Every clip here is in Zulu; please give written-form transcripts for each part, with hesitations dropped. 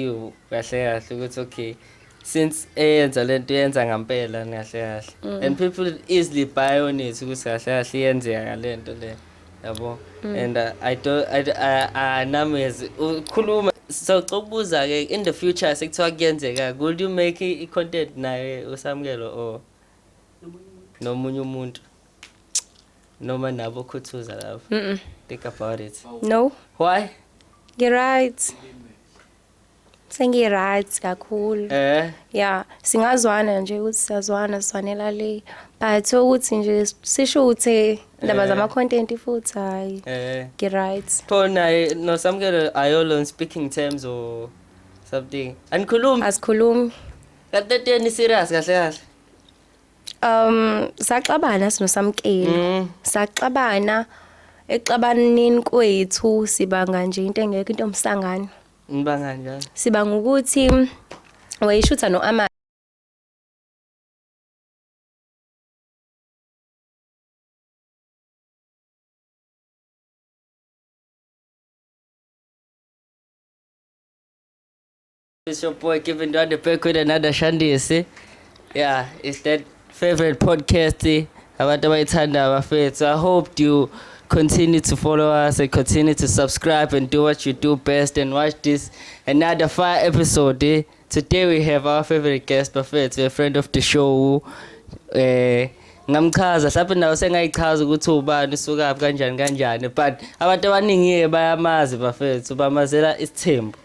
you kahle kahle ukuthi okay since eyenza lento yenza ngempela kahle kahle and people easily buy on it ukuthi kahle kahle iyenzeka ngalento le yabo and namezi ukhuluma so ukubuza ke in the future sekuthiwa kuyenzeka will you make I content naye usamkelo or nomunye umuntu noma nabo khuthuza lapho think about it No. why You're right. Sengi-right kakhulu. Yeah, singazwana nje ukuthi siyazwana swanela le. But ukuthi nje sisho ukuthi ndaba zama content futhi hayi. Right. Khona nosamkelo ayolo speaking terms or something. Anikhulumi Asikhulumi. Kanti ni serious kahle kahle. Saxabana sinosamkelo. Saxabana exabaneni kwethu sibanga nje into engekho into omsangano. Nibanga njani? Sibanga ukuthi wayishutha noAma It's your boy Kevin Dwande back with another Shandisi. Yeah, it's that favorite podcast. Abantu abayithanda abafethu. I hope you continue to follow us and continue to subscribe and do what you do best and watch this another 5 episode. Today we have our favorite guest bafethu, a friend of the show. Ngamchaza lapho nawo sengayichaza ukuthi ubani usuka kanjani but abantu abaningi bayamazi bafethu bamazela isithembu.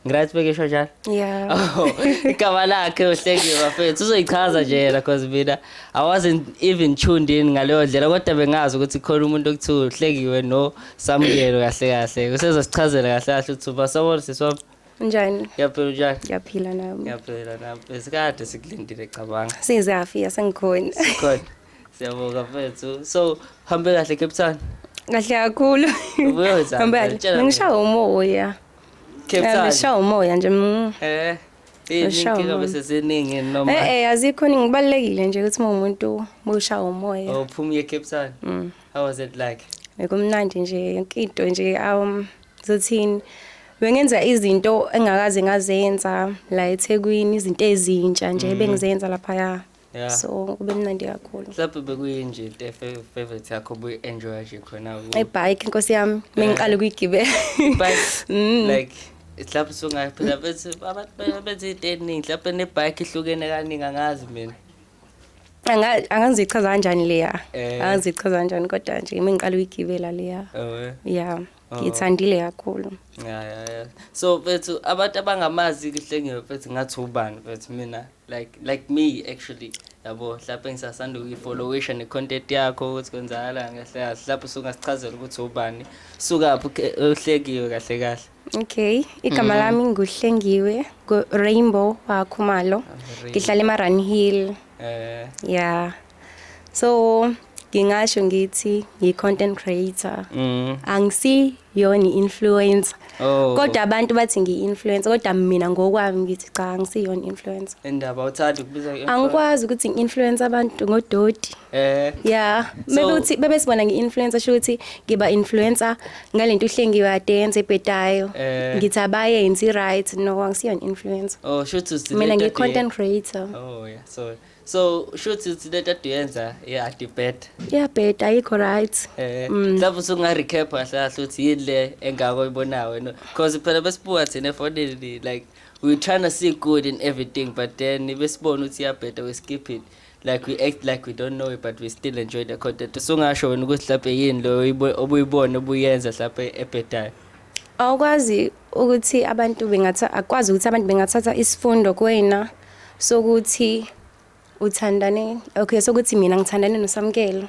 Ngirathi bekisho njalo? Yeah. Igama lakhe uhleki bafethu uzoyichaza nje yena because mina I wasn't even tuned in ngaleyo ndlela kodwa bengazi ukuthi khona umuntu okuthiwa uhlekiwe no samkelo kahle kahle usezosichazela kahle kahle ukuthi basawona siswami Njani? yaphela njani? Yaphila nami. Yaphela nami esikade sikulindile cabanga Sizafika sengikhona. sikhona siyabonga mfethu so hambe kahle Cape Town Kahle kakhulu. Ubuyoza Hambe kahle. Ngishaya umoya. Cape Town Ngishaya umoya nje. Inkinga bese seningi noma azikho ngibalekile nje ukuthi umuntu ushaya umoya. Uphumile Cape Town how was it like? Kumnandi nje yonke into nje zothini bengenza izinto engakaze ngazenza la eThekwini izinto ezintsha nje bengizenza lapha so kube mnandi kakhulu. Mhlawumbe bekuyinje into favorite yakho buy enjoy nje khona ibike inkosi yami mengiqala ukuyigibela bike like ihlapho sungaphela bethi abantu benze iteningi mhlawumbe nebike ihlukene kaningi angazi mina angazichaza kanjani leya angazichaza kanjani kodwa nje mengiqala ukuyigibela leya yeah ngithandile kakhulu yeah so bethu abantu abangamazi kuhlengiwe bethu ngathi ubani bethu mina like me actually yabo mhlawumbe ngisasanda ukuyifollowisha ne-content yakho ukuthi kwenzakala ngahle mhlawumbe sungasichazela ukuthi ubani sukaphi uhlekiwe kahle kahle. Okay, igama lami nguhlengiwe Rainbow waKhumalo ngihlala eMarun Hill. Yeah. So ngingasho ngithi ngi-content creator. Angisi yona influencer. Kodwa abantu bathi ngi-influencer kodwa mina ngokwami ngithi cha angisi yona influencer. Indaba uthanda ukubiza angikwazi ukuthi ngi-influence abantu ngodoti. Yeah. Maybe uthi bebesibona ngi-influencer shuthi ngiba influencer ngalento uhlengiwe adenze ebhedayo. Ngithi abayenzi right no angisiyo influencer. Shuthi mina ngi-content creator. Yeah. So shuthi that duyenza debate. Yeah bet ayikho right. Lapho sunga recap kahle ukuthi yile engako ibonayo no because phela besibuka thina for like we trying to see good in everything but then besibona ukuthi better we skip it like we act like we don't know it but we still enjoy the content. Sungasho wena ukuthi laphe yini lo obuyibona obuyenza laphe ebhedayo. Awukwazi ukuthi abantu akwazi ukuthi abantu bengathatha isifundo kuwena sokuthi uthandane okay sokuthi mina ngithandane noSamkelo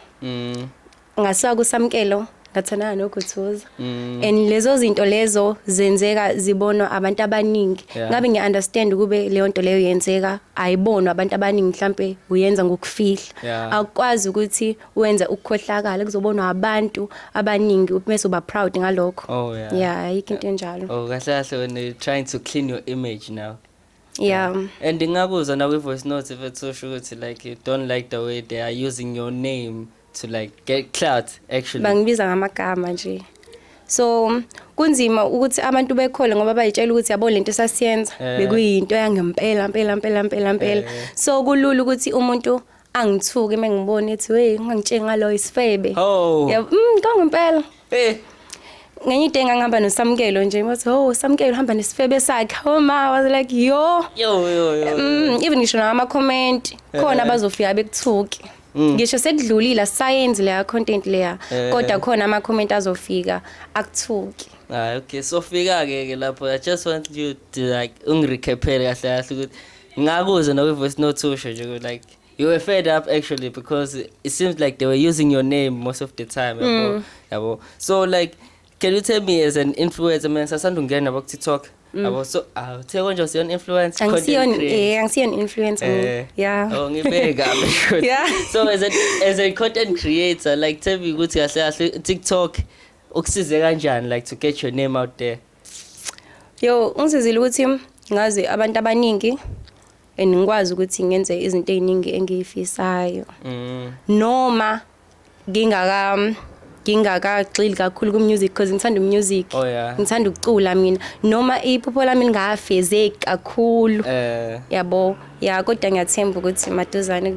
ngasuka kuSamkelo ngathandana noGuthuza and lezo zinto lezo zenzeka zibonwa abantu abaningi ngabe ngiunderstand kube leyo nto leyo yenzeka ayibonwa abantu abaningi mhlambe uyenza ngokufihla akwazi ukuthi uwenza ukukhohlakala kuzobonwa abantu abaningi bese uba proud ngalokho yeah ayikho into enjalo kahle kahle when you trying to clean your image now. Yeah. And ngakuzwa na voice notes if it's so sure it's like you don't like the way they are using your name to like get clout actually. Bangibiza ngamagama nje. So kunzima ukuthi abantu bekhole ngoba bayitshela ukuthi yabo lento sasiyenza bekuyinto yangempela. So kulula ukuthi umuntu angithuke mengibona ethi hey ungangitshela ngalo isifebe. Oh. Yeah, ngempela. Ngenye into engihamba noSamkelo nje wathi oh Samkelo uhamba nesifebe sakhe. Oh ma was like yo. Even ngisho nama comment khona bazofika bekuthuke. Ngisho sekudlulile science leya content leya kodwa khona ama comment azofika akuthuki. Okay, so fika ke lapho I just want you to like ungirecapele kahle kahle ukuthi ngakuze no voice note usho nje like you were fed up actually because it seems like they were using your name most of the time yabo. So like can you tell me as an influencer man sasanda ungena ku TikTok yabo so take konje usiyon influence content creator angisiyon influencer yeah oh ngibeka yeah so as a content creator like tell me ukuthi kahle kahle TikTok ukusize kanjani like to get your name out there. Yo ngisizile ukuthi ngazi abantu abaningi ngikwazi ukuthi ngenze izinto eziningi engiyifisayo noma ngingakagxili kakhulu ku music because ngithanda music ngithanda ukucula mina noma iphupho lami lingafezeki kakhulu yabo ya kodwa ngiyathemba ukuthi maduzane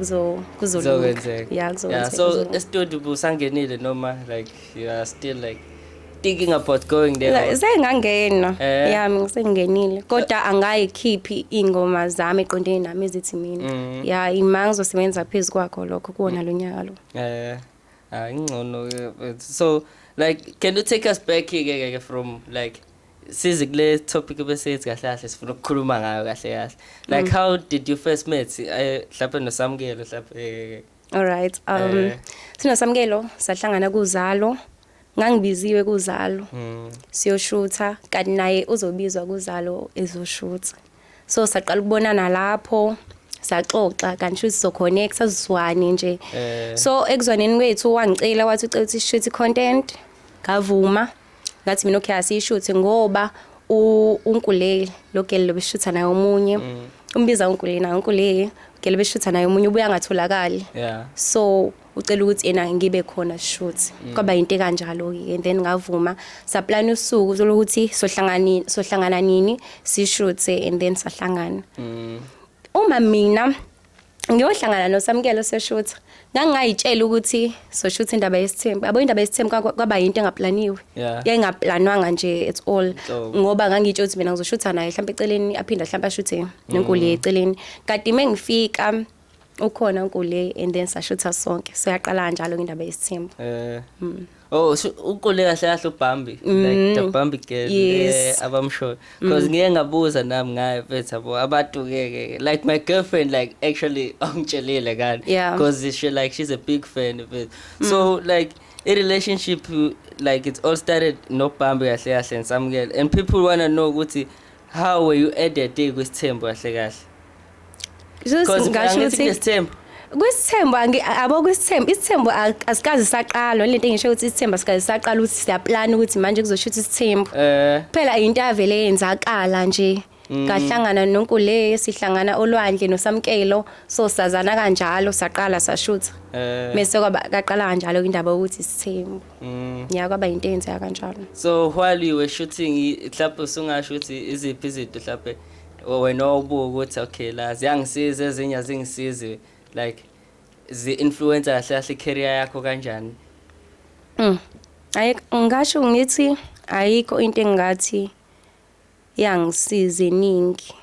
kuzolunga yeah so studio busangenile noma like you are still like thinking about going there sengangena yeah mina sengenile kodwa angayikhiphi ingoma zami eqondene nami ezithi mina yeah imanga zosebenza phezulu kwakho lokho kuona lo nyaka lo ngcono. So like can you take us back here from like sizikule topic bese kahle kahle sifuna ukukhuluma ngayo kahle kahle like how did you first meet mhlawumbe noSamkelo mhlawumbe all right sinoSamkelo sahlangana kuZalo ngangibiziwe kuZalo siyoshutha kanti naye uzobizwa kuZalo ezoshutha so saqala ukubonana lapho saxoxa kanti futhi so connect saziswane nje so ekuzwaneni kwethu wangicela wathi ucela ukuthi shoot content ngavuma ngathi mina okay asishoot ngoba uNkulele lokele lobeshutha naye omunye umbiza uNkulele na uNkulele ngele beshutha naye omunye ubuya ngatholakali so ucela ukuthi ena ngibe khona shoot kwaba into kanjalo ke and then ngavuma sa plan usuku lokuthi sohlangana nini si shoot and then sahlangana uma mina ngiyohlangana noSamkelo seshoot ngangayitshela ukuthi so shoot indaba yesithembu yabo indaba yesithembu kwaba into engaplaniwe yayingaplanwanga nje at all ngoba ngangitsho ukuthi mina ngizoshutha naye mhlawumbe eceleni aphinda mhlawumbe ashuthe nenkulu eceleni kade mengifika ukhona uNkule and then sashutha sonke so yaqala njalo indaba yesithembu oh uNkule kahle kahle uBambi like the Bambi girl abamsho because ngiye ngabuza nami ngaye mfethu yabo abantu ke like my girlfriend like actually angitshelile kan because she's a big fan of it so like a relationship like it all started no Bambi kahle kahle and Samkelo and people want to know ukuthi how were you at that day kwesithembu kahle kahle because ngasho ukuthi kwesithembu abo kwesithembu isithembu asikazi saqala lento engisho ukuthi isithembu asikazi saqala ukuthi siyaplan ukuthi manje kuzoshutha isithembu phela into avele yenzakala nje ngahlangana noNkule sihlangana olwandle noSamkelo so sazana kanjalo saqala sashutha bese kwaqala kanjalo indaba ukuthi isithembu kwaba into eyenzeka kanjalo so while you were shooting mhlawumbe usungasho ukuthi iziphi izinto mhlawumbe wena ubuka ukuthi okay la ziyangisiza ezinye azingisize like zi-influencer kahle kahle career yakho kanjani? Ngisho ngithi ayikho into engathi yangisize ningi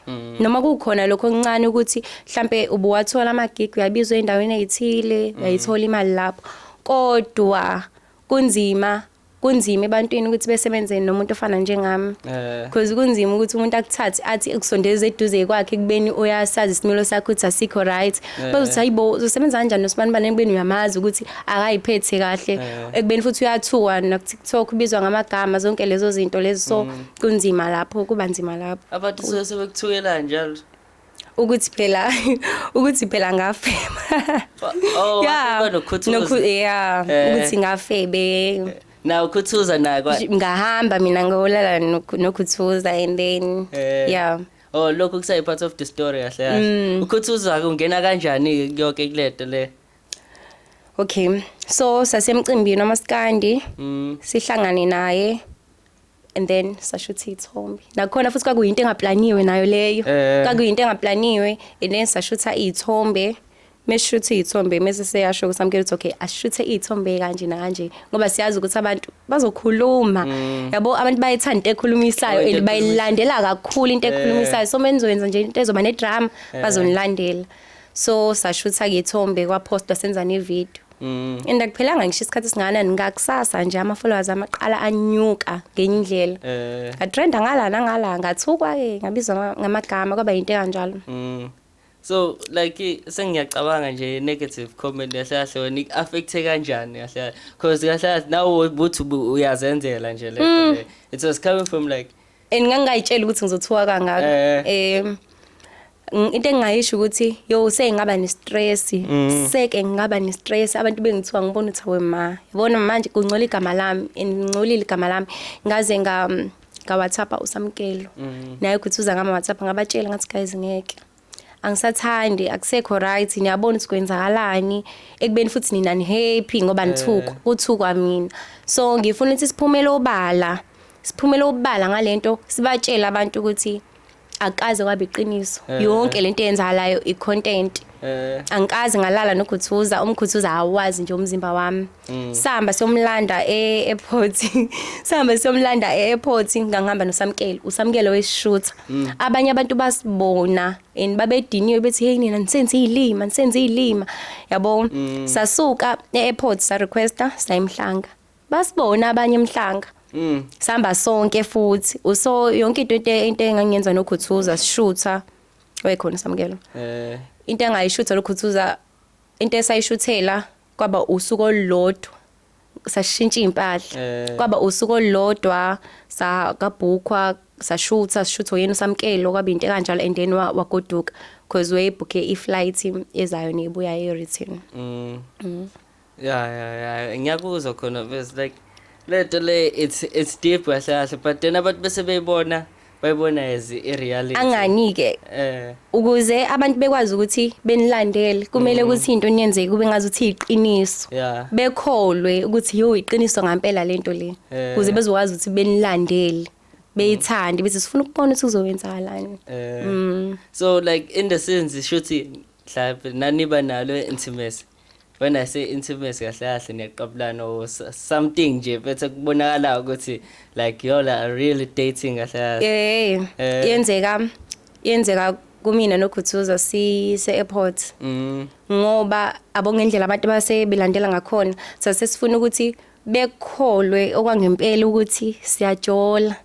noma kukhona lokho okuncane ukuthi mhlambe ubuwathola amagig uyabizwa endaweni ezithile uyayithola imali lapho kodwa kunzima ebantwini ukuthi besebenze nomuntu ofana njengami because kunzima ukuthi umuntu akuthathe athi ekusondeze eduze kwakhe kubeni uyasazi isimilo sakho ukuthi asikho right bese hayibo uzosebenza kanjani nosibani ekubeni uyamazi ukuthi akayiphethe kahle ekubeni futhi uyathuka na TikTok ubizwa ngamagama zonke lezo zinto lezo so kunzima lapho kuba nzima lapho abantu sebekuthukela njalo ukuthi phela ngafema ukuthi ngafebe now Khuthuza nakwa ngahamba mina ngolala noKhuthuza and then oh lokho kusayi part of the story kahle uKhuthuza ungena kanjani yonke kulento le okay so sasemcimbini noMaskandi sihlangane naye and then sashutha iy'thombe nakhona futhi kwakuyinto engaplaniwe nayo leyo kwakuyinto engaplaniwe and then sashutha iy'thombe mesishutha iy'thombe mase seyasho kusamkela ukuthi okay asishuthe iy'thombe kanje nakanje ngoba siyazi ukuthi abantu bazokhuluma yabo abantu bayithanda into ekhulumisayo and bayilandela kakhulu into ekhulumisayo so menizokwenza nje into ezoba nedrama bazonilandela so sashutha ke ithombe kwaposta senza nevideo and akuphelanga ngisho isikhathi singakanani ngakusasa nje ama-followers amaqala anyuka ngenye indlela ngatrenda ngala nangala ngathukwa ke ngabizwa ngamagama kwaba yinto kanjalo so like sengiyacabanga nje negative comment yahle wena ik-affecte kanjani yahle because yahle now ubuthi uyazenzela nje le it was coming from like and ngangayitshela ukuthi ngizothuka kangaka into engayisho ukuthi yo sengaba ne-stress seke ngaba ne-stress abantu bengithiwa ngibona ukuthi wema yabona manje kungcola igama lami ngingcolile igama lami ngaze nga-WhatsApp usamkelo naye ukuthi uza ngama-WhatsApp ngabatshela ngathi guys ngeke angisathandi akusekho right niyabona ukuthi kwenzakalani ekubeni futhi nina ni-happy ngoba kuthukwa mina so ngifuna ukuthi siphumele obala ngalento sibatshele abantu ukuthi akaze kwabe iqiniso yonke lento eyenzakalayo i-content angikaze ngalala nokhuthuza umkhuthuza awazi nje umzimba wami sihamba siyomlanda e-airport ngangihamba usamkelo wesishutha abanye abantu basibona and babediniwe bethi hey nina nisenze iy'lima yabo sasuka e-airport sa-requesta sayimhlanga basibona abanye emhlanga sihamba sonke futhi so yonke into engangiyenza nokhuthuza sishutha wekhona samkelo into engayishutha lokhuthuza into esayishuthela kwaba usuku olulodwa sashintsha impahla kwaba usuku olulodwa sakabhukhwa sashutha yena usamkelo kwaba into kanjalo and then wagoduka because wayebhukhe iflight ezayo nebuya e-return yeah ngiyakuzwa khona bese like leto le it's deep kahle but then abantu bese bayibona as i-reality anganike ukuze abantu bekwazi ukuthi benilandele kumele ukuthi into niyenzeke kube ngazuthi iqiniso bekholwe ukuthi yo iqiniso ngempela lento le ukuze bezokwazi ukuthi benilandele beyithande bese sifuna ukubona ukuthi kuzowenzakalani so like in the sense shuthi mhlawumbe naniba nalo intimacy. When I say intimacy kahle niyaqabulana or something nje bese kubonakala ukuthi like y'all are really dating kahle. Yenzeka kumina nokhuthuza se-airport ngoba abongendlela abantu basebelandela ngakhona sasifuna ukuthi bekholwe okwangempela ukuthi siyajola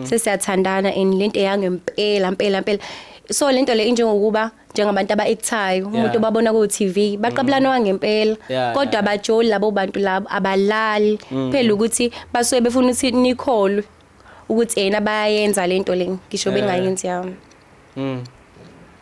sesiyathandana and lento eyangempela so lento le injengokuba njengabantu aba-actayo umuntu obabona ku-TV baqabulana wangempela kodwa abajoli labo bantu labo abalali phela ukuthi basuke befuna ukuthi nikholwe ukuthi yena bayayenza lento le ngisho bengayenzi yami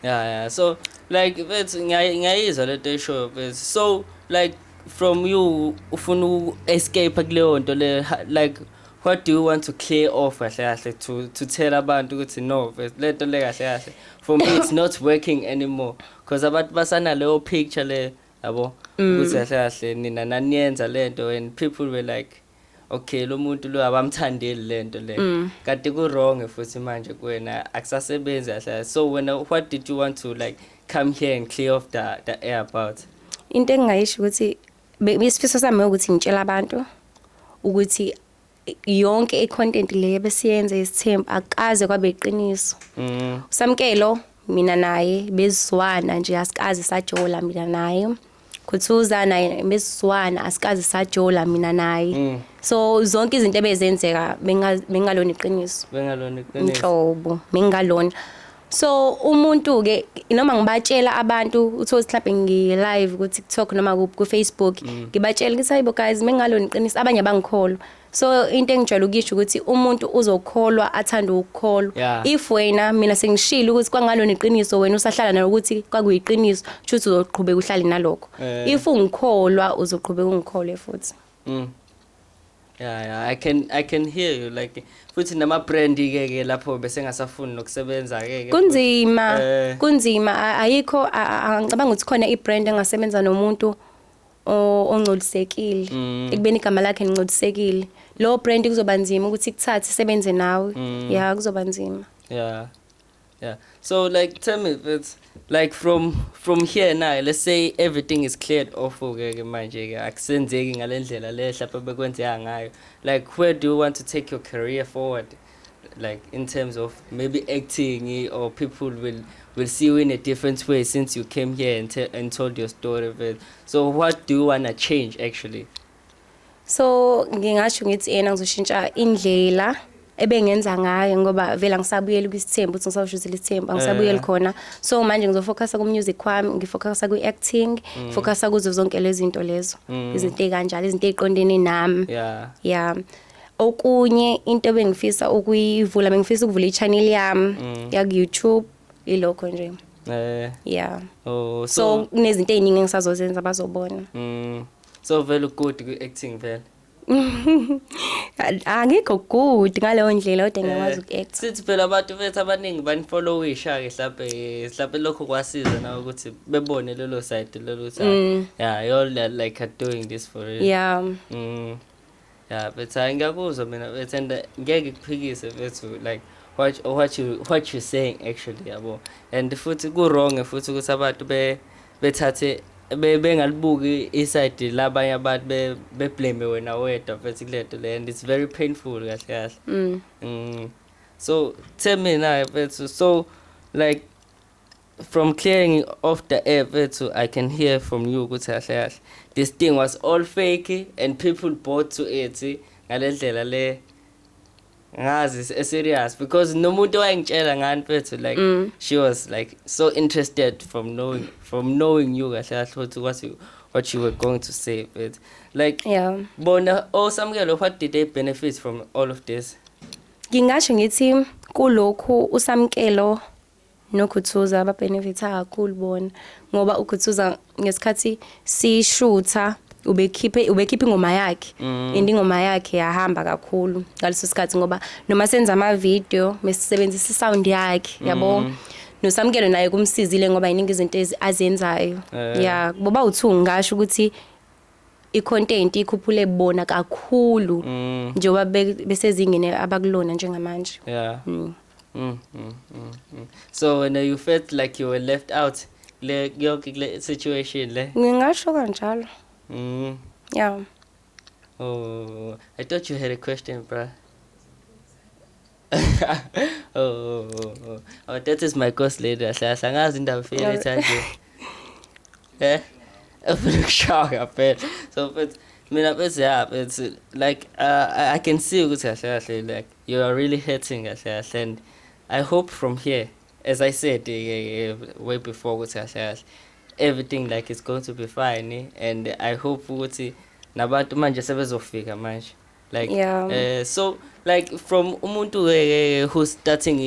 yeah so like it's ngiyayizwa lento esho so like from you ufuna u-escape kuleyo nto le like what do you want to clear off kahle to tell abantu ukuthi no lento le kahle for me it's not working anymore because abantu basana leyo picture le yabo ukuthi kahle nina naniyenza lento and people were like okay lo muntu lo abamthandeli lento le kanti ku wrong futhi manje kuwena akusasebenzi kahle so what did you want to like come here and clear off the air about into engayisho ukuthi isifiso sami ukuthi ngitshela abantu ukuthi yonke i-content le besiyenze isithembu akaze kwabe iqiniso usamkelo mina naye bezizwana nje asikaze sajola mina naye khuthuza naye bezizwana asikaze sajola mina naye so zonke izinto ebezenzeka bengalona iqiniso inhlobo bengalona so umuntu ke noma ngibatshela abantu uthothi mhlawumbe ngi-live ku TikTok noma ku Facebook ngibatshela ukuthi hayibo guys mengalona iqiniso abanye abangikholwa so into engijwayele ukisho ukuthi umuntu uzokholwa athanda ukukholwa if wena mina sengishilo ukuthi kwangalona iqiniso wena usahlala nalo ukuthi kwakuyiqiniso futhi uzoqhubeka uhlale nalokho if ungikholwa uzoqhubeka ungikholwe futhi Yeah, I can hear you like futhi nama brand ke lapho bese ngasafuni nokusebenza ke kunzima ayikho angicabanga ukuthi khona ibrand engasebenza nomuntu ongcolisekile ekubeni igama lakhe ngicolisekile lo brand kuzoba nzima ukuthi kuthathe sebenze nawe yeah kuzoba nzima. Yeah. So like tell me it's like from here now, let's say everything is cleared off ke manje ke akusenzeki ngalendlela le hlapha bekwenzeka ngayo, like where do you want to take your career forward, like in terms of maybe acting, or people will see you in a different way since you came here and told your story of it. So what do you want to change actually? So ngingasho ngithi yena ngizoshintsha indlela ebengenza ngayo ngoba vela ngisabuyela kwisithembu ukuthi ngisawushuzela isithembu angisabuyela khona. So manje ngizofocusa ku music wami, ngifocusa ku acting, focusa kuzo zonke lezi zinto lezo, izinto ezikanjalo, izinto eziqondene nami. Yeah. Okunye into bengifisa ukuyivula, bengifisa ukuvula i-channel yami ya YouTube ilokho nje. Yeah. Oh, so kunezinto eziningi engisazozenza bazobona. So very good ku acting vele. Angikho good ngaleyo ndlela kodwa ngiyakwazi uku-act. Sithi phela abantu bethu abaningi banifollowisha ke mhlawumbe lokho kwasiza na ukuthi bebone lelo side lelo side. Yeah, you all like are doing this for real. Yeah. Yeah, but ngiyakuzwa mina bethu and ngeke kuphikise bethu like what you saying actually yabo. And futhi ku wrong futhi ukuthi abantu bethathe bengalibuki iside labanye abantu beblame wena wedwa futhi kuleto le, and it's very painful kahle kahle. So tell me now bethu, so like from clearing off the air bethu, I can hear from you ukuthi kahle kahle this thing was all fake and people bought to it ngalendlela le ngazi serious, because nomuntu wayengitshela ngani bethu like she was like so interested from knowing you kahle kahle what you were going to say, but like bona oSamkelo, what did they benefit from all of this? Ngingasho ngithi kulokhu uSamkelo noKhuthuza ababenefita kakhulu bona ngoba uKhuthuza ngesikhathi sishutha ubekhiphe ingoma yakhe, ingoma yakhe yahamba kakhulu ngaleso sikhathi ngoba noma senza ama video mesisebenzisa sound yakhe yabo. NoSamkelo naye kumsizile ngoba iningi izinto azenzayo. Yeah, boba uthu ngasho ukuthi i-content ikhuphule bona kakhulu njengoba besezingene abakulona njengamanje. Yeah. So when you felt like you were left out le situation le? Ngingasho kanjalo. Yeah. Oh, I thought you had a question, bruh. Oh, that is my ghost lady. Angazi indaba file tanje. Shock apel. So but mina bese yeah, it's like I can see ukuthi like you are really hurting kahle, and I hope from here, as I said way before ukuthi everything like it's going to be fine, and I hope ukuthi nabantu manje sebezofika manje, like so like from umuntu who's starting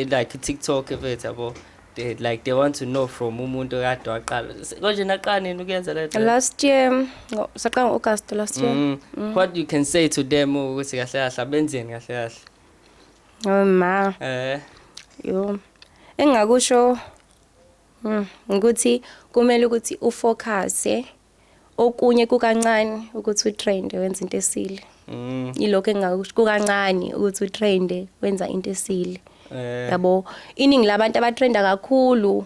like TikTok yabo, they want to know from umuntu kade waqala konje naqala nini ukuyenza le last year saqala August last year. What you can say to them ukuthi kahle kahle abenzeni kahle kahle? Ma yo engakusho ukuthi kumele ukuthi ufocuse okunye kukancane ukuthi utrend wenza into esile. Yilokho engakusho kukancane ukuthi utrend wenza into esile. Yabo iningi labantu abatrenda kakhulu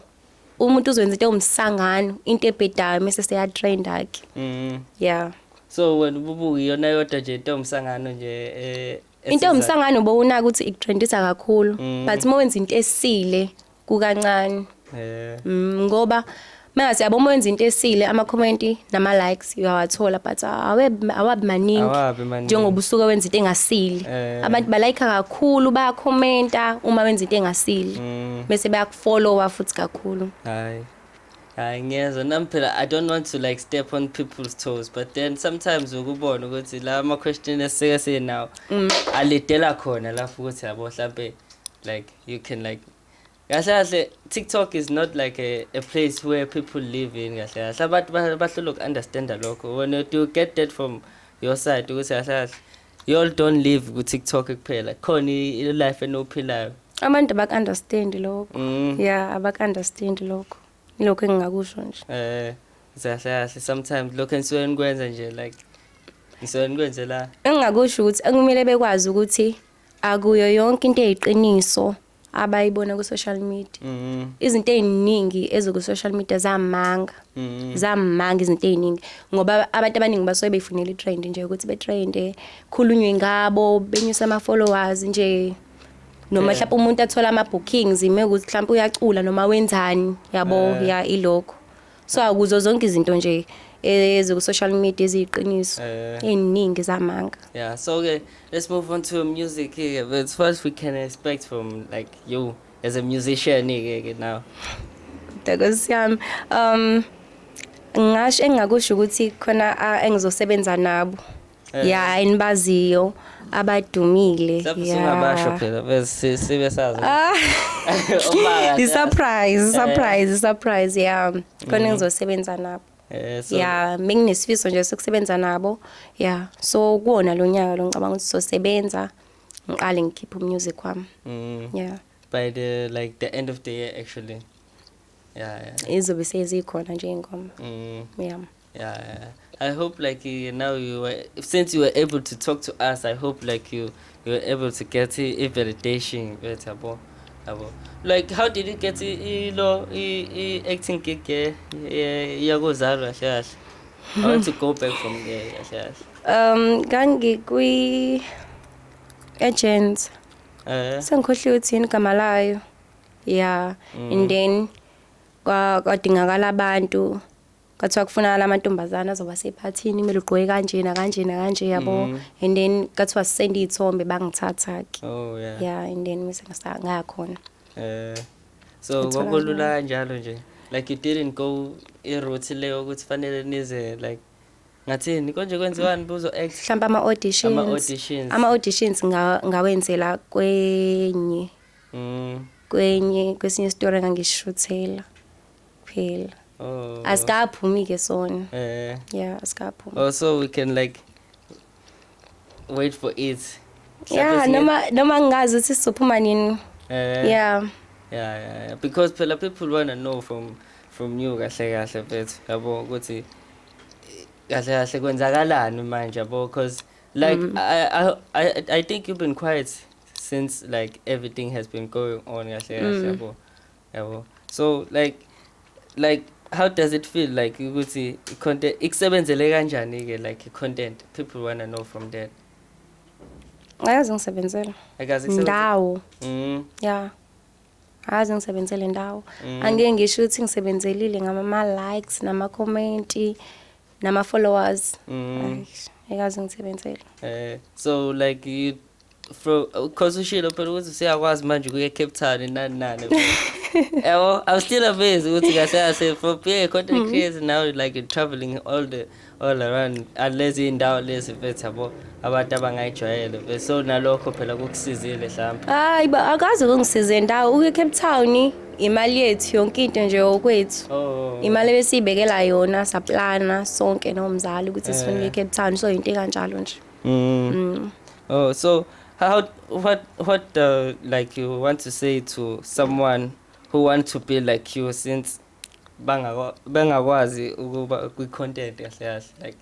umuntu uzwenza into umsangano into ebhedayo mase seya trend akhe. Yeah. So when bubuki yona yodwa nje into umsangano nje into umsangano bowuna ukuthi ikutrendisa kakhulu, but mowenza into esile kukancane. Ngoba mase yabo mowenza into esile ama comment nama likes uyawathola, but awabi maningi njengoba usuka wenza into engasile. Abantu ba like kakhulu baya commenta uma wenza into engasile bese bayakufollowa futhi kakhulu. Ngiyezwa nami phela I don't want to like step on people's toes, but then sometimes ukubona ukuthi la ama question eseke now alidela khona lapho ukuthi yabo mhlambe like you can like kahle TikTok is not like a place where people live in kahle abantu bahlolo understand lokho. When you get that from your side ukuthi kahle you all don't live ku TikTok kuphela, khona I life enophilayo. Abantu abak understand lokho. Yeah, abak understand lokho. Lokho engakusho nje. Kahle sometimes lokho ensuke nikwenza nje like So nikwenzela engingakusho ukuthi ekumele bekwazi ukuthi akuyo yonke into eyiqiniso abayibona ku social media. Izinto eziningi ezoku social media zamanga. Zamanga izinto eziningi ngoba abantu abaningi basuke befunela itrend nje ukuthi betrende, khulunywe ngabo, benyusa ama followers nje. Noma mhlawumbe umuntu athola ama bookings ukuthi mhlawumbe uyacula noma wenzani yabo ya ilokho. So akuzo zonke izinto nje ezoku social media eziqiniso eziningi zamanga. Yeah, so okay, let's move on to music here. But what we can expect from like you as a musician now? Because ngasho engakusho ukuthi khona engizosebenza nabo. Yeah, enibaziyo abadumile. Singabasho phela bese sibe sazi. Surprise, yeah. Khona engizosebenza nabo. Yeah, menginesifiso nje sokusebenza nabo. Yeah, so kuona lo nyaka lo ngicabanga ukuthi sosebenza ngiqale ngikhipha music wami. Yeah. By the end of the year actually. Yeah. Izobe sezikhona nje ingoma. Yeah. I hope like now since you were able to talk to us, I hope like you were able to get a validation better. Like how did you get acting gig? I want to go back from there. Gangi kwi agent. Sengikhohliwe ukuthi igama layo. Yeah. And then kwadingakala abantu. Kathiwa kufunakala amantombazana azoba sephathini kumele ugqoke kanje yabo. And then kathiwa send izithombe bangithatha ke. Oh yeah. Yeah, and then mise ngakhona. So kwakulula kanjalo nje. Like you didn't go route leyo ukuthi fanele nize like ngathini konje kwenziwani buzo act mhlamba ama auditions ngawenzela kwesinye story ngangishuthela phela. Oh. Asikaphumi ke sona. Yeah, asikaphumi. Oh, so we can like wait for it. Yeah, noma ngazi ukuthi sizophuma nini. Yeah. Because people wanna know from you kahle bethu yabo ukuthi kahle kwenzakalani manje yabo, because like I think you've been quiet since like everything has been going on kahle yabo. So like how does it feel like ukuthi content ikusebenzele kanjani ke like content people wanna know from that? Ayazi ngisebenzela ndawo. Yeah. Ayazi ngisebenzele ndawo. Angeke ngisho ukuthi ngisebenzelile ngama likes nama comment nama followers. Ayazi ngisebenzele. So like you cause ushilo phela ukuthi siyakwazi manje kuye Cape Town nani. I'm still amazed ukuthi for being content creators now like you're traveling all around unless indawo lezi bethu yabo abantu abangayijwayele, so nalokho phela kukusizile mhlawumbe. Hayi akazi ukungisiza indawo uke Cape Town, imali yethu yonke into nje okwethu. Imali besibekela yona saplana sonke nomzali ukuthi sifune Cape Town, so into kanjalo nje. Oh, so what like you want to say to someone who want to be like you since bangakwazi ukuba kwi-content kahle like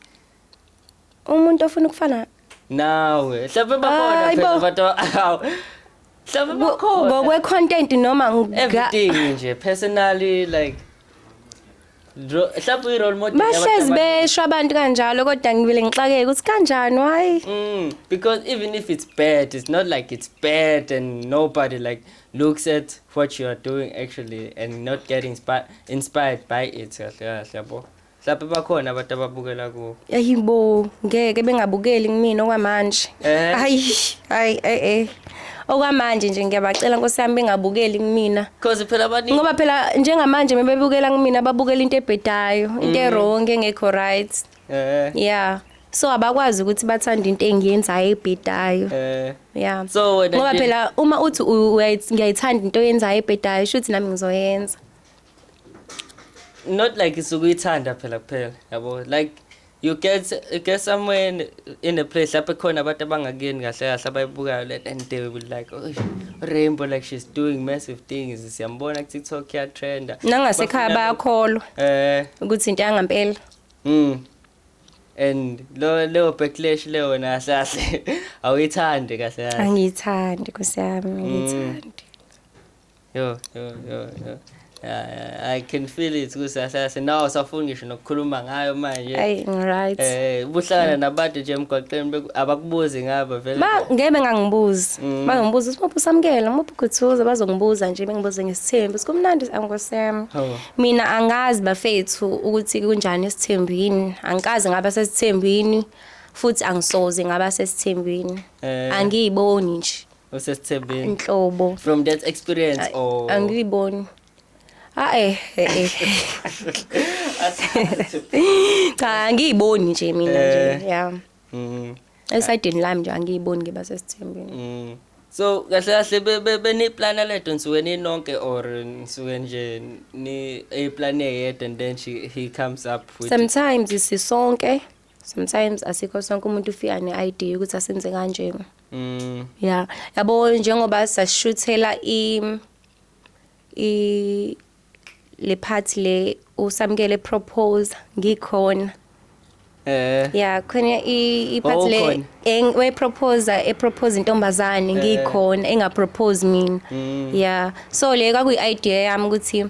umuntu ofuna ukufana nawe mhlawumbe bakhona phela abantu mhlawumbe bakhona ngokwe-content noma everything nje personally like mhlawumbe i-role model bahlezi besho abantu kanjalo kodwa ngivele ngixakeke ukuthi kanjani why. Because even if it's bad, it's not like it's bad and nobody like looks at what you are doing actually and not getting inspired by it yabo. Mhlawumbe bakhona abantu ababukela kuwo. Yayibo ngeke bengabukeli kimi okwamanje. Hayi okwamanje nje ngiyabacela Nkosi yami bengabukeli kumina. Because phela abaningi ngoba phela njengamanje mebebukela kumina babukela into ebhedayo, into wrong engekho right. Yeah. So abakwazi ukuthi bathanda into engiyenzayo ebhedayo. Yeah. So ngoba phela uma uthi ngiyayithanda into oyenzayo ebhedayo shuthi nami ngizoyenza. Not like isukuyithanda phela yabo, like you get somewhere in a place lapho khona abantu abangakeni kahle abayibukayo and they will like, oh, Rainbow, like she's doing massive things, siyambona ku TikTok ya trend nangasekhaya bayakholwa ukuthi into yangampela. and leyo backlash leyo na kahle awuyithandi kahle kahle. Angiyithandi Nkosi yami, angiyithandi. Yo. I can feel it kusahlase now safuna ngisho nokukhuluma ngayo manje. Ay, right. Buhlangana nabantu nje emgwaqeni abakubuzi ngaba vele. Ngeke ngangibuza. Bangibuza usipho usamkela, ngiphi ukuthuza bazongibuza nje bengibuze ngesithembu. Sikumnandi Nkosi yami. Mina angazi bafethu ukuthi kunjani esithembini. Angikaze ngaba sesithembini futhi angisoze ngaba sesithembini. Angiyiboni nje. Usesithembini. Inhlobo. From that experience or angiyiboni. Cha ngiyiboni nje mina nje yeah. Esayidini lami nje angiyiboni ngiba sesithembini. So kahle beniplan letho nisuke ninonke or nisuke nje ni plan eyedwa and then he comes up with sometimes isisonke, sometimes asikho sonke umuntu ufika ne-idea ukuthi asenze kanje. Yeah, yabo njengoba sashuthela le party le usamkele propose ngikhona. Yeah, khona I party le we propose intombazane ngikhona engapropose mina. Yeah, so le kwakuyi idea yami ukuthi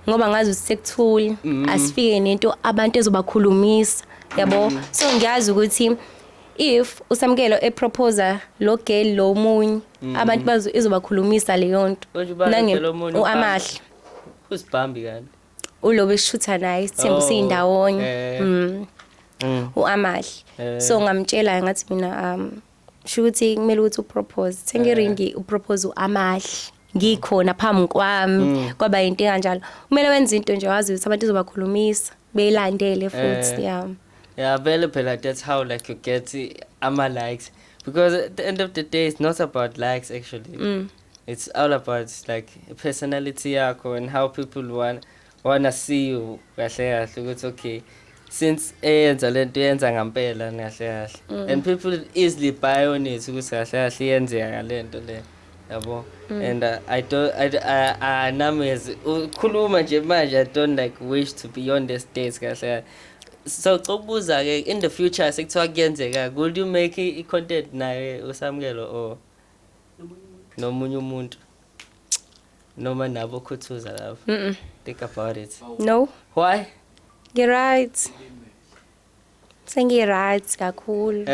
ngoba ngazi ukuthi sekuthule asifike nento abantu ezobakhulumisa yabo. So ngiyazi ukuthi if usamkelo propose lo girl lo munye abantu izobakhulumisa leyo nto. Amahle usibambi kanti ulobe shutha naye isithembu sindawonye uamahle. So ngamtshela ngathi mina shuthi kumele ukuthi upropose sengiringi upropose uamahle ngikhona phambi kwami kwaba into kanjalo. Kumele wenze into nje wazi ukuthi abantu izobakhulumisa beyilandele futhi yeah vele phela that's how like you get ama likes, because at the end of the day it's not about likes actually. It's all about like personality yakho and how people wanna see you kahle kahle ukuthi okay since eyenza lento yenza ngempela kahle kahle and people easily buy on it ukuthi kahle kahle iyenzeka ngalento le yabo. And I nami ukukhuluma nje manje I don't like wish to be on the stage kahle. So ukubuza ke in the future sekuthiwa kuyenzeka, would you make I content naye usamkelo or nomunye umuntu noma nabo khuthuza lapho? Think about it. No. Why? You're right. Sengi-right kakhulu.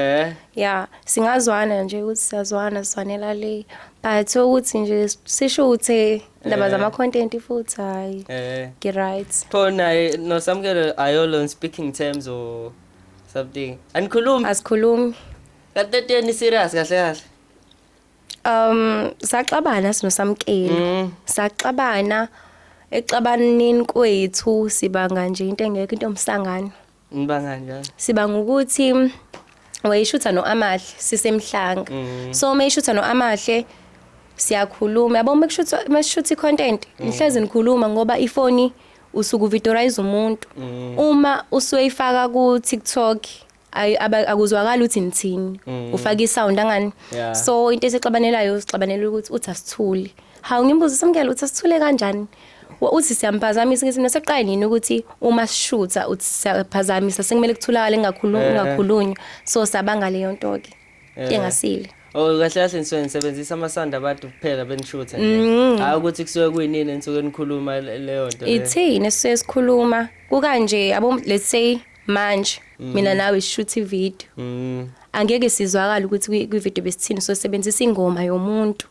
Yeah, singazwana nje ukuthi siyazwana swanela le, but ukuthi nje sishuthe ndaba zama content futhi hayi. Right. Khona no samkelo ayolo speaking terms or something. Anikhulumi? Asikhulumi. Kanti ni serious kahle kahle? Saxabana sinosamkeli. Saxabana exabaneni kwethu sibanga nje into engekho into omsangano. Nibanga njani? Sibanga ukuthi wayishutha noAmahle sisemhlanga. So mayishutha noAmahle siyakhuluma. Yabo mashutha icontent nihlezi nikhuluma ngoba ifoni usuku videoize umuntu. Uma usuyifaka ku TikTok akuzwakala ukuthi nithini. Ufaka isound angani. So into esixabanelayo sixabanela ukuthi uthi asithule. Hawu ngimbuza samkela uthi asithule kanjani? Uthi siyampazamisa ngithi naseqayini ukuthi uma sishutha uthi siyaphazamisa sekumele kutholakale ngakhulunywa. So sabanga leyo nto ke engasile. Oh kahle kahle nisebenzisa amasanda abantu kuphela benishutha nje. Hayi ukuthi kusuke kuyinini ensuke nikhuluma leyo nto. Ithini sesikhuluma kukanje yabo let's say manje mina nawe shoot video. Angeke sizwakala ukuthi kwivideo besithini so sebenzisa ingoma yomuntu.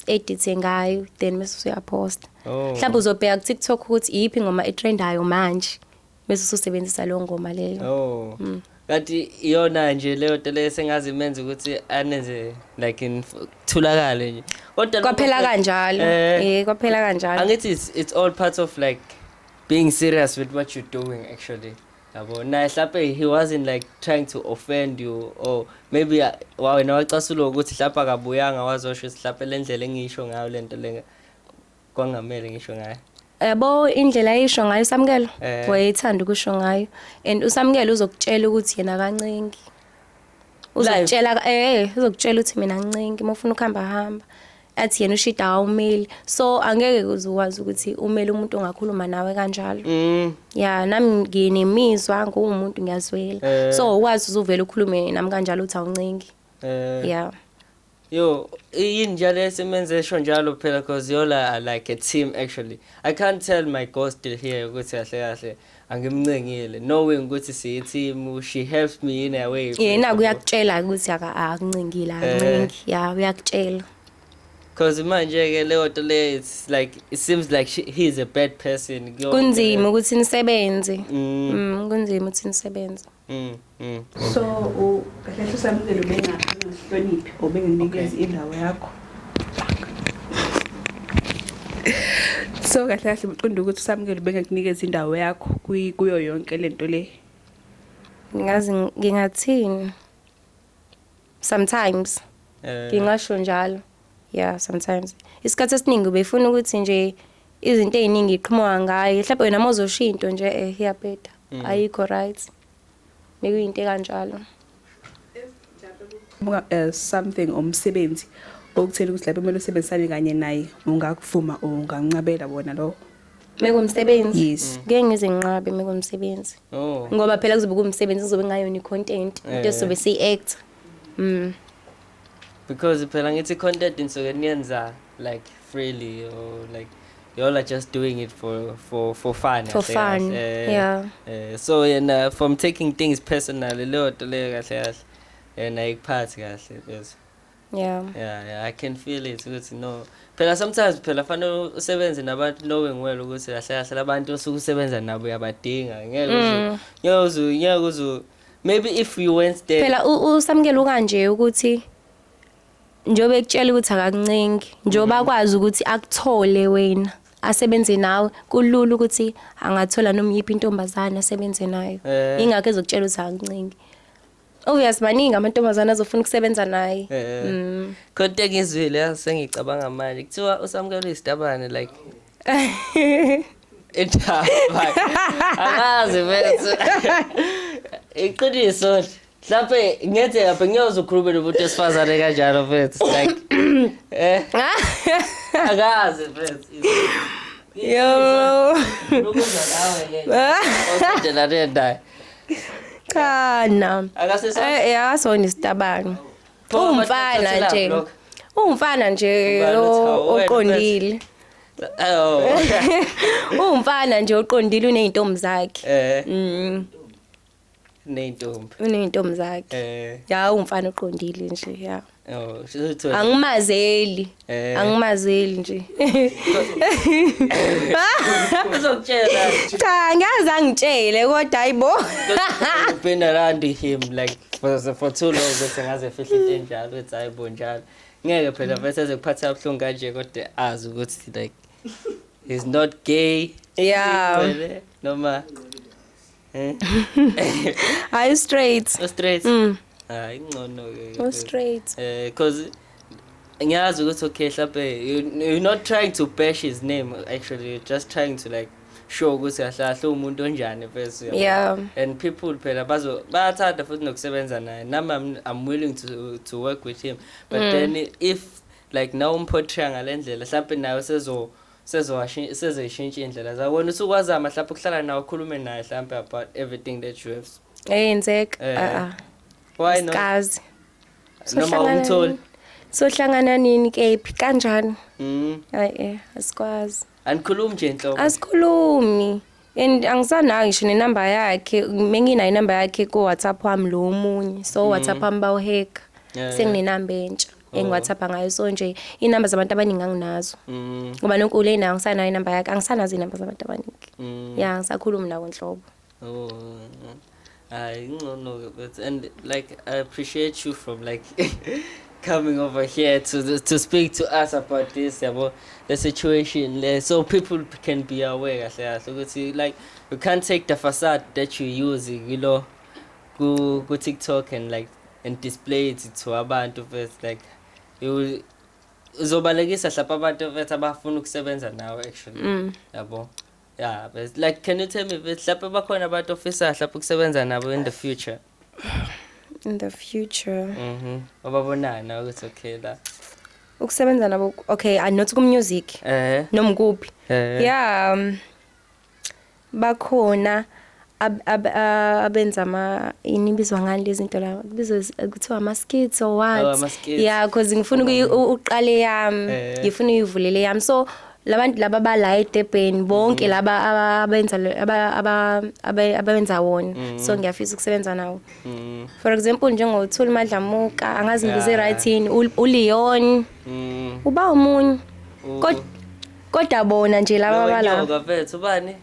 Edit ngayo then bese uyapost. Mhlawumbe uzobheka ku TikTok ukuthi iyiphi ingoma etrendayo manje bese usebenzisa leyo ngoma leyo. Kanti iyona nje leyo nto le sengazi imenza ukuthi anenze like thulakale nje. Kodwa kwaphela kanjalo. Kwaphela kanjalo. Angithi it's all part of like being serious with what you're doing actually. Yabo na mhlawumbe he wasn't like trying to offend you or maybe wena wacasula ukuthi mhlawumbe akabuyanga wazosho mhlawumbe lendlela engisho ngayo lento le kwangamele ngisho ngayo. Yabo indlela ayisho ngayo Samkelo wayethanda ukusho ngayo and uSamkelo uzokutshela ukuthi yena kancingi. Uzokutshela uzokutshela ukuthi mina ncingi mufuna ukuhamba hamba. athi yena ushida awumeli so angeke uzukwazi ukuthi umele umuntu ongakhuluma nawe kanjalo ya nami nginemizwa ngumuntu ngiyazwela so ukwazi uzuvela ukhulume nami kanjalo uthi awuncingi yeah yo injalo esemenze esho njalo phela because you all are like a team actually. I can't tell my girl still here ukuthi kahle kahle angimncengile knowing ukuthi siyi team she helps me in a way. Yena kuyakutshela ukuthi akuncingile akuncingi yeah uyakutshela. Because manje ke leyo nto le it's like it seems like he is a bad person. Kunzima ukuthi nisebenze. Kunzima ukuthi nisebenze. So kahle usamukele bengahloniphi obenginikeza indawo yakho. So kahle kahle uqonda ukuthi usamukele bengakunikeza indawo yakho kuyo yonke lento le. Ngingathini? Sometimes. Ngingasho njalo. Yeah, sometimes. Isikhathi esiningi ubefuna ukuthi nje izinto eziningi iqhumwa ngayo. Mhlawumbe wena mozoshinto nje iyabheda. Ayikho right. Mekuyinto kanjalo. Something umsebenzi okuthela ukuthi lapho kumele usebenzisane kanye naye ungakuvuma ungancabela bona lo. Mekumsebenzi? Yes. Ngeke ngize nginqabe mekumsebenzi. Ngoba phela kuzobe kumsebenzi kuzobe ngayona icontent into sobe siact. Because phela ngithi content insuke niyenza like freely or like you all are just doing it for fun. For fun. Yeah. So and from taking things personally leyo nto le kahle kahle and ayikuphathi kahle because yeah I can feel it ukuthi no phela sometimes phela fanele usebenze nabantu knowing well ukuthi kahle kahle abantu osuke usebenza nabo uyabadinga ngeke uzu maybe if you went there phela usamukela kanje ukuthi njobe ekutshela ukuthi akakuncingi njoba akwazi ukuthi akuthole wena asebenze nawe kulula ukuthi angathola noma yiphi intombazana asebenze nayo ingakho ezokutshela ukuthi akakuncingi obvious maningi amantombazana azofuna ukusebenza naye konke ngizwile sengicabanga manje kuthiwa usamukela isitabane like akazi bese iqiniso mhlawumbe ngethe lapha ngiyozokhuluma nomuntu esifazane kanjalo mfethu like akazi mfethu yo ukuza nawe osendela nenda kana akasona isitabane umfana nje oqondile umfana nje oqondile uneyintombi zakhe uneyintombi zakhe ya umfana oqondile nje ya angimazeli nje uzokutshela cha ngiyazi angitshele kodwa hayibo been around him like for too long bese ngaze fihla into enjalo ethi hayibo njalo ngeke phela bese ezekuphatha abhlungu kanje kodwa azi ukuthi like he's not gay yeah noma are you straight hayi ngcono ke straight because ngiyazi ukuthi okay mhlawumbe you're not trying to bash his name actually you're just trying to like show ukuthi kahle umuntu onjani bese yeah and people phela bayathanda futhi nokusebenza naye nami I'm willing to work with him but then if like now umportray ngalendlela mhlawumbe nayo sezoyishintsha indlela zakona usukwazama mhlawumbe ukuhlala nawe ukhulume naye mhlawumbe about everything that you have eyenzeka why not kazi noma umtholi sohlangana nini kephi kanjani asikwazi anikhulumi nje inhlobo asikhulumi and angisanayo ngisho nenamba yakhe menginayo inamba yakhe ku WhatsApp wami lo omunye so WhatsApp wami bawuhack senginenamba entsha engiWhatsApp ngayo so nje inamba zabantu abaningi anginazo ngoba nonkule nayo ngisanayo inamba yakhe angisanazo inamba zabantu abaningi ya ngisakhuluma nawo nhlobo ngcono but and like I appreciate you from like coming over here to speak to us about this about the situation so people can be aware kahle like you can't take the facade that you using you know go TikTok and like and display it to abantu first like you uzobalekisa hlapha abantu vethu abafuna ukusebenza nawe actually yabo yeah but like can you tell me hlapha bakhona abantu ofisa hlapha ukusebenza nabo in the future in the future ababonana ukuthi okay la ukusebenza nabo okay not ku music noma kuphi yeah bakhona abenza inibizwa ngani lezi zinto la kubizwa kuthiwa ama skits or what yeah because ngifuna uqale yami ngifuna uyivulele yami so labantu laba bala eDurban bonke laba abenza wona so ngiyafisa ukusebenza nawo for example njengothula Madlamuka angazi ngize right yini uLeon uba umunye kodwa bona nje laba bala nyoka mfethu ubani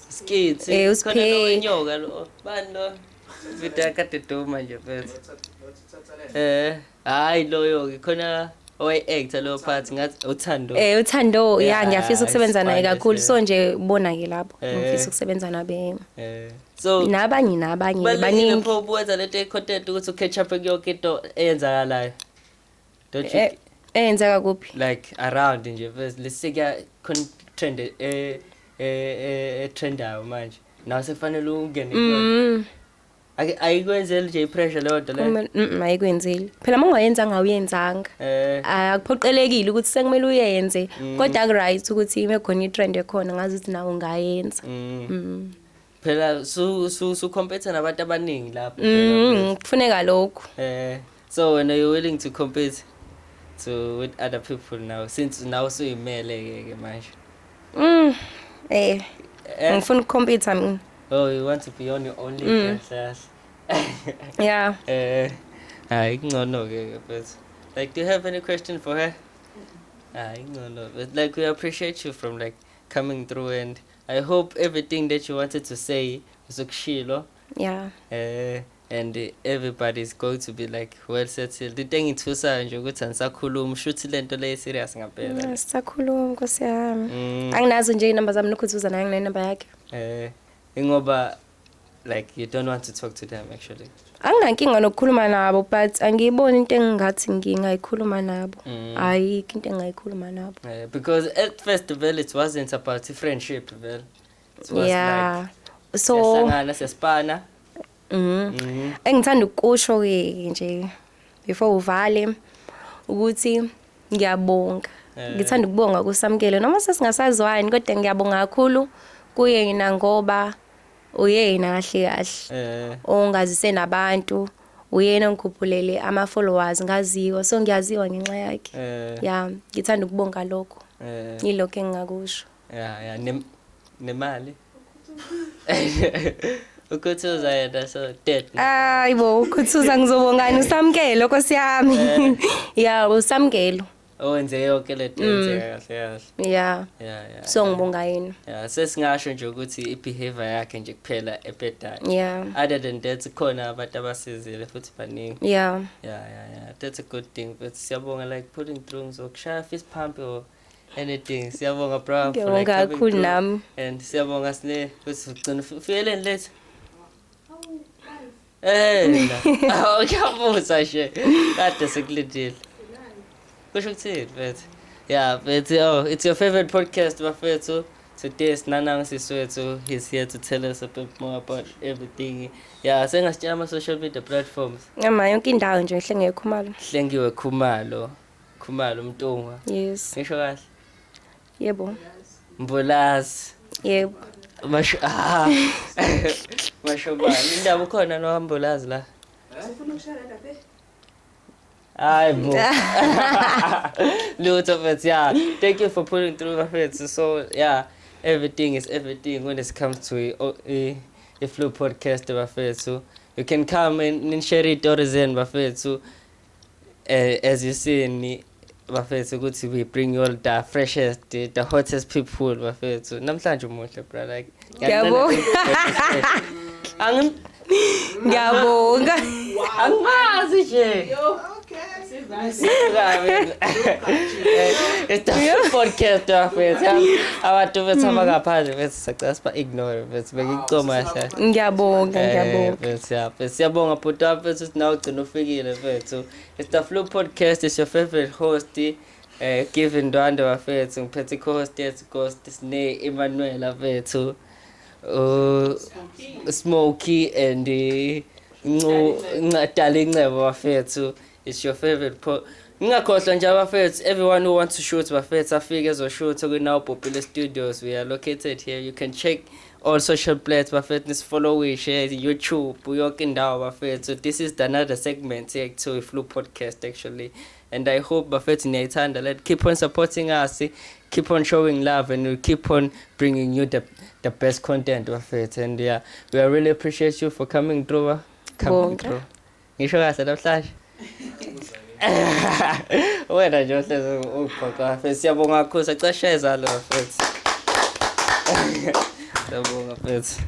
skits usiphe nyoka lo bani lo vida kade duma nje mfethu hayi loyo khona actor lo part ngathi uThando uThando yeah ngiyafisa ukusebenza naye kakhulu so nje ubona ke lapho ngifisa ukusebenza nabe so nabanye baningi lapho ubuwenza lento content ukuthi catch up kuyonke into eyenzakalayo don't you eyenzeka kuphi like around nje first lesika trend trendayo manje nawe sekufanele ungene ayikwenzeli nje pressure leyo nto le ayikwenzeli phela mangayenza ngawuyenzanga akuphoqelekile ukuthi sekumele uyenze kodwa ku right ukuthi imekhona itrend ekhona ngazi ukuthi nawe ungayenza phela su compete nabantu abaningi lapho kufuneka lokho so when are you willing to compete with other people now since now suyimele ke manje ngifuna ukucompete mina oh you want to be on your own yes yeah ingcono ke but like do you have any question for her ingcono but like we appreciate you from like coming through and I hope everything that you wanted to say uzokushilo yeah and everybody's going to be like well settled the thing ithusa nje ukuthi anisakhuluma shuthi lento le serious ngaphela sisakhuluma Nkosi yami anginazo nje inamba zami nokuthuza naye nginenamba yakhe ingoba like you don't want to talk to them actually anginankinga nokukhuluma nabo but angiyiboni into engathi ngingayikhuluma nabo ayikho into engayikhuluma nabo because at first it wasn't about friendship it was yeah like so siyasangana siyasipana engithanda ukusho ke nje before uvale ukuthi ngiyabonga ngithanda ukubonga kusamkele noma sesingasazwani kodwa ngiyabonga kakhulu kuyena ngoba uyena kahle kahle ongazise nabantu uyena ongikhuphulele ama followers ngaziwa so ngiyaziwa ngenxa yakhe yeah ngithanda ukubonga lokho yilokho engingakusho yeah nemali ukuthuza yena so dead ayibo ukuthuza ngizobongani usamkelo Nkosi yami yeah usamkelo owenze yonke le nto kahle kahle yeah so ngibonga yena yeah sesingasho nje ukuthi ibehavior yakhe nje kuphela ebhedayo yeah other than that khona abantu abasizile futhi baningi yeah that's a good thing but siyabonga like putting through ngizokushaya fist pump or anything siyabonga bro for like kakhulu nami and siyabonga sine futhi ugcina feeling late ngiyabuzwa nje kade sekulindile kusho ukuthini mfethu yeah but it's your favorite podcast bafethu today Nanang Siswethu he's here to tell us a bit more about everything yeah sengasitshela ama social media platforms ngama yonke indawo nje Hlenge Khumalo Hlengiwe Khumalo Mtungwa yes ngisho kahle yebo Mbulazi yebo mashobani indaba ukhona nohambulazi la ufuna ukushaya lapha hayi bo Lutho mfethu yeah thank you for putting through mfethu so yeah everything is everything when it comes to a Flow podcast mfethu you can come and share it or zen mfethu as you see me bafethu ukuthi we bring you all the freshest the hottest people bafethu namhlanje umuhle bro like ngiyabonga angazi nje it's the podcast bafethu abantu bethu abangaphandle bethu sacaspa ignore bethu bekicoma kahle ngiyabonga siyabonga bhuti bafethu now ugcina ufikile bethu it's the Flow podcast is your favorite host Given Ndwandwe bafethu ngiphethe co-host yethu Ghost Sne Emmanuel bafethu Smokey and Ngadala Ncebo bafethu it's your favorite Ngingakhohlwa nje abafethu, everyone who wants to shoot bafethu afike ezoshoot ku-Now Popular Studios. We are located here. You can check all social platforms bafethu, follow, share YouTube, yonke indawo bafethu. So this is another segment here to Flu Podcast actually. And I hope bafethu niyayithanda. Let keep on supporting us, keep on showing love, and we'll keep on bringing you the best content bafethu. And yeah, we really appreciate you for coming through. Coming through. Ngisho kahle namhlanje. Wena nje uhlezi uqoqa mfethu, siyabonga kakhulu, sacasheza lo mfethu. Siyabonga mfethu.